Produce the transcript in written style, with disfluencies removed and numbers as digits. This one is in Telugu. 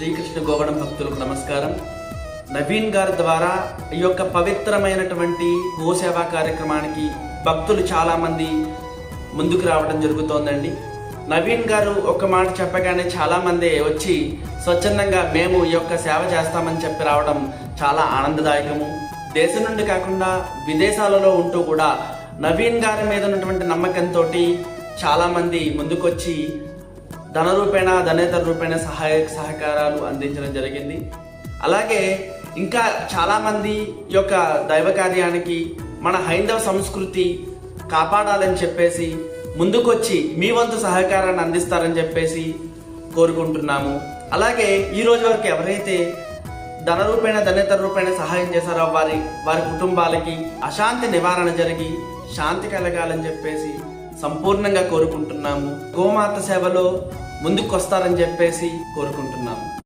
శ్రీకృష్ణ గోవడం భక్తులకు నమస్కారం. నవీన్ గారి ద్వారా ఈ యొక్క పవిత్రమైనటువంటి గోసేవా కార్యక్రమానికి భక్తులు చాలామంది ముందుకు రావడం జరుగుతోందండి. నవీన్ గారు ఒక మాట చెప్పగానే చాలామంది వచ్చి స్వచ్ఛందంగా మేము ఈ యొక్క సేవ చేస్తామని చెప్పి రావడం చాలా ఆనందదాయకము. దేశం నుండి కాకుండా విదేశాలలో ఉంటూ కూడా నవీన్ గారి మీద ఉన్నటువంటి నమ్మకంతో చాలామంది ముందుకొచ్చి ధన రూపేణ ధనేతర రూపేణ సహకారాలు అందించడం జరిగింది. అలాగే ఇంకా చాలామంది ఈ యొక్క దైవ కార్యానికి మన హైందవ సంస్కృతి కాపాడాలని చెప్పేసి ముందుకొచ్చి మీ వంతు సహకారాన్ని అందిస్తారని చెప్పేసి కోరుకుంటున్నాము. అలాగే ఈ రోజు వరకు ఎవరైతే ధన రూపేణ ధనేతర రూపేణ సహాయం చేశారో వారి కుటుంబాలకి అశాంతి నివారణ జరిగి శాంతి కలగాలని చెప్పేసి సంపూర్ణంగా కోరుకుంటున్నాము. గోమాత సేవలో ముందుకు వస్తారని చెప్పేసి కోరుకుంటున్నాము.